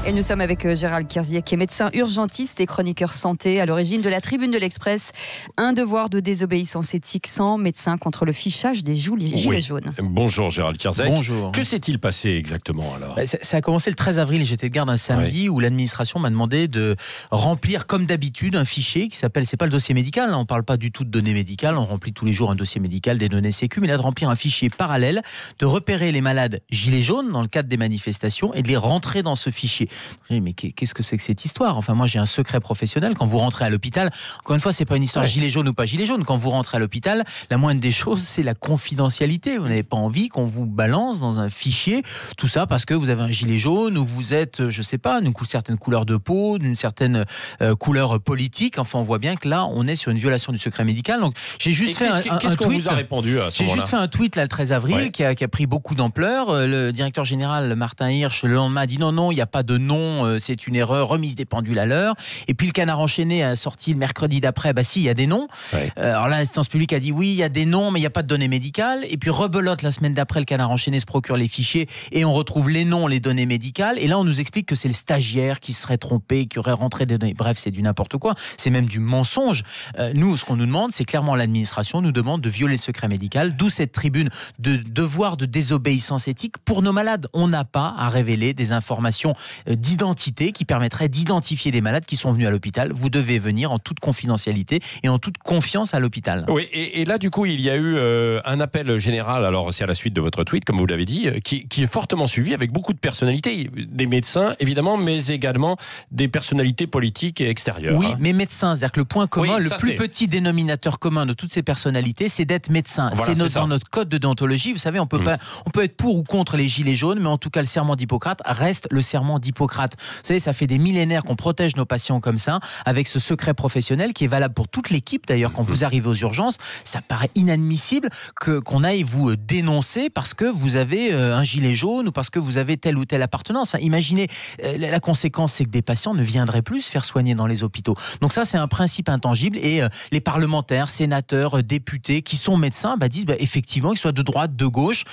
Et nous sommes avec Gérald Kierzieck, qui est médecin urgentiste et chroniqueur santé, à l'origine de la Tribune de l'Express. Un devoir de désobéissance éthique sans médecin contre le fichage des gilets jaunes. Bonjour Gérald Kierzieck. Bonjour. Que s'est-il passé exactement alors ? Ça a commencé le 13 avril, j'étais de garde un samedi où l'administration m'a demandé de remplir comme d'habitude un fichier qui s'appelle, c'est pas le dossier médical, on ne parle pas du tout de données médicales, on remplit tous les jours un dossier médical, des données sécu, mais là de remplir un fichier parallèle, de repérer les malades gilets jaunes dans le cadre des manifestations et de les rentrer dans ce fichier. Je me dis, mais qu'est-ce que c'est que cette histoire ? Enfin, moi j'ai un secret professionnel. Quand vous rentrez à l'hôpital, encore une fois, c'est pas une histoire gilet jaune ou pas gilet jaune. Quand vous rentrez à l'hôpital, la moindre des choses, c'est la confidentialité. Vous n'avez pas envie qu'on vous balance dans un fichier tout ça parce que vous avez un gilet jaune ou vous êtes, je sais pas, d'une certaine couleur de peau, d'une certaine couleur politique. Enfin, on voit bien que là, on est sur une violation du secret médical. Donc, j'ai juste fait un tweet. Qu'est-ce qu'on vous a répondu à ce J'ai moment-là ? juste fait un tweet là le 13 avril qui a pris beaucoup d'ampleur. Le directeur général Martin Hirsch le lendemain a dit non, il n'y a pas de nom, c'est une erreur, remise des pendules à l'heure. Et puis le Canard enchaîné a sorti le mercredi d'après, bah si, il y a des noms. Alors là, l'instance publique a dit oui, il y a des noms, mais il n'y a pas de données médicales. Et puis rebelote la semaine d'après, le Canard enchaîné se procure les fichiers et on retrouve les noms, les données médicales. Et là, on nous explique que c'est le stagiaire qui serait trompé, qui aurait rentré des données. Bref, c'est du n'importe quoi. C'est même du mensonge. Nous, ce qu'on nous demande, c'est clairement l'administration nous demande de violer le secret médical. D'où cette tribune de devoir de désobéissance éthique pour nos malades. On n'a pas à révéler des informations d'identité qui permettraient d'identifier des malades qui sont venus à l'hôpital. Vous devez venir en toute confidentialité et en toute confiance à l'hôpital. Oui, et là, du coup, il y a eu un appel général, alors c'est à la suite de votre tweet, comme vous l'avez dit, qui est fortement suivi avec beaucoup de personnalités, des médecins, évidemment, mais également des personnalités politiques et extérieures. Oui, mais médecins, c'est-à-dire que le point commun, le plus petit dénominateur commun de toutes ces personnalités, c'est d'être médecin. Voilà, c'est dans notre code de déontologie. Vous savez, on peut être pour ou contre les gilets jaunes, mais en tout cas, le serment d'Hippocrate reste le serment d'Hippocrate. Vous savez, ça fait des millénaires qu'on protège nos patients comme ça, avec ce secret professionnel qui est valable pour toute l'équipe. D'ailleurs, quand vous arrivez aux urgences, ça paraît inadmissible qu'on aille vous dénoncer parce que vous avez un gilet jaune ou parce que vous avez telle ou telle appartenance. Enfin, imaginez, la conséquence, c'est que des patients ne viendraient plus se faire soigner dans les hôpitaux. Donc ça, c'est un principe intangible et les parlementaires, sénateurs, députés qui sont médecins disent effectivement qu'ils soient de droite, de gauche,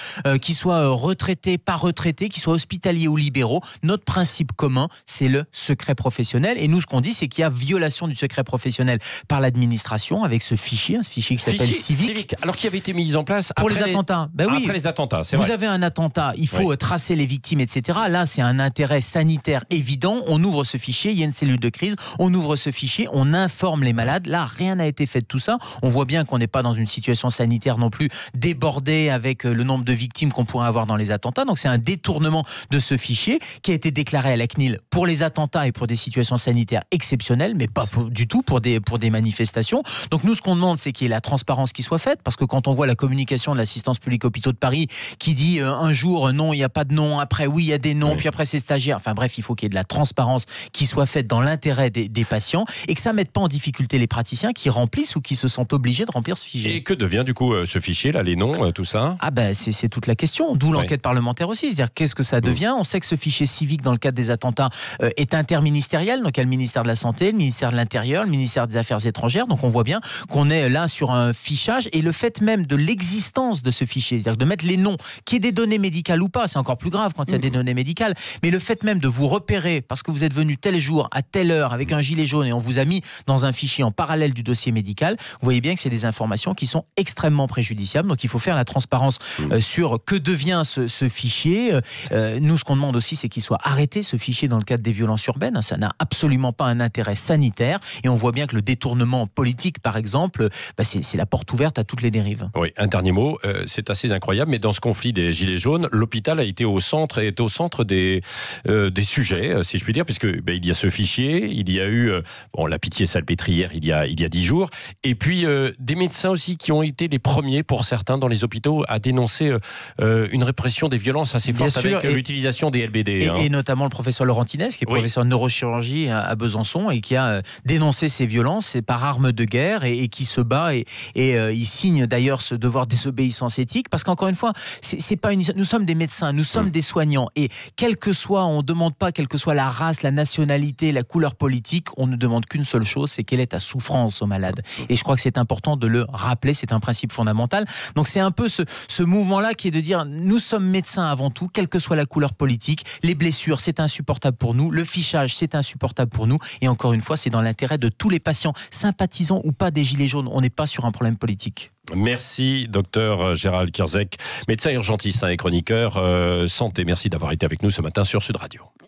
qu'ils soient retraités, pas retraités, qu'ils soient hospitaliers ou libéraux. Notre principe commun, c'est le secret professionnel. Et nous, ce qu'on dit, c'est qu'il y a violation du secret professionnel par l'administration avec ce fichier qui s'appelle Civic. Alors qui avait été mis en place pour les attentats. Après les attentats, c'est vrai. Vous avez un attentat, il faut tracer les victimes, etc. Là, c'est un intérêt sanitaire évident. On ouvre ce fichier, il y a une cellule de crise, on ouvre ce fichier, on informe les malades. Là, rien n'a été fait de tout ça. On voit bien qu'on n'est pas dans une situation sanitaire non plus débordée avec le nombre de victimes qu'on pourrait avoir dans les attentats. Donc, c'est un détournement de ce fichier qui a été déclaré à la CNIL pour les attentats et pour des situations sanitaires exceptionnelles, mais pas du tout pour des manifestations. Donc, nous, ce qu'on demande, c'est qu'il y ait la transparence qui soit faite, parce que quand on voit la communication de l'assistance publique hôpitaux de Paris qui dit un jour non, il n'y a pas de nom, après oui, il y a des noms, puis après c'est stagiaire. Enfin bref, il faut qu'il y ait de la transparence qui soit faite dans l'intérêt des patients et que ça ne mette pas en difficulté les praticiens qui remplissent ou qui se sentent obligés de remplir ce fichier. Et que devient du coup ce fichier là, les noms, tout ça ? C'est toute la question, d'où l'enquête parlementaire aussi. C'est-à-dire qu'est-ce que ça devient ? On sait que ce fichier civique dans le cadre des attentats est interministériel, donc il y a le ministère de la Santé, le ministère de l'Intérieur, le ministère des Affaires étrangères, donc on voit bien qu'on est là sur un fichage et le fait même de l'existence de ce fichier, c'est-à-dire de mettre les noms, qu'il y ait des données médicales ou pas, c'est encore plus grave quand il y a des données médicales, mais le fait même de vous repérer parce que vous êtes venu tel jour à telle heure avec un gilet jaune et on vous a mis dans un fichier en parallèle du dossier médical, vous voyez bien que c'est des informations qui sont extrêmement préjudiciables, donc il faut faire la transparence sur que devient ce fichier. Nous, ce qu'on demande aussi, c'est qu'il soit arrêté, ce fichier, dans le cadre des violences urbaines. Ça n'a absolument pas un intérêt sanitaire et on voit bien que le détournement politique, par exemple, c'est la porte ouverte à toutes les dérives. Oui, un dernier mot, c'est assez incroyable, mais dans ce conflit des Gilets jaunes, l'hôpital est au centre des sujets, si je puis dire, puisque il y a ce fichier, il y a eu la Pitié-Salpêtrière il y a 10 jours, et puis des médecins aussi qui ont été les premiers, pour certains, dans les hôpitaux, à dénoncer une répression des violences assez forte avec l'utilisation des LBD. Et notamment le professeur Laurentines, qui est professeur de neurochirurgie à Besançon, et qui a dénoncé ces violences par arme de guerre, et qui se bat, et il signe d'ailleurs ce devoir de désobéissance éthique, parce qu'encore une fois, nous sommes des médecins, nous sommes des soignants, et on ne demande pas, quelle que soit la race, la nationalité, la couleur politique, on ne demande qu'une seule chose, c'est quelle est ta souffrance aux malades. Et je crois que c'est important de le rappeler, c'est un principe fondamental. Donc c'est un peu ce mouvement-là qui est de dire, nous sommes médecins avant tout, quelle que soit la couleur politique, les blessures, c'est c'est insupportable pour nous. Le fichage, c'est insupportable pour nous. Et encore une fois, c'est dans l'intérêt de tous les patients, sympathisants ou pas des Gilets jaunes. On n'est pas sur un problème politique. Merci, docteur Gérald Kierzek, médecin urgentiste et chroniqueur santé. Merci d'avoir été avec nous ce matin sur Sud Radio.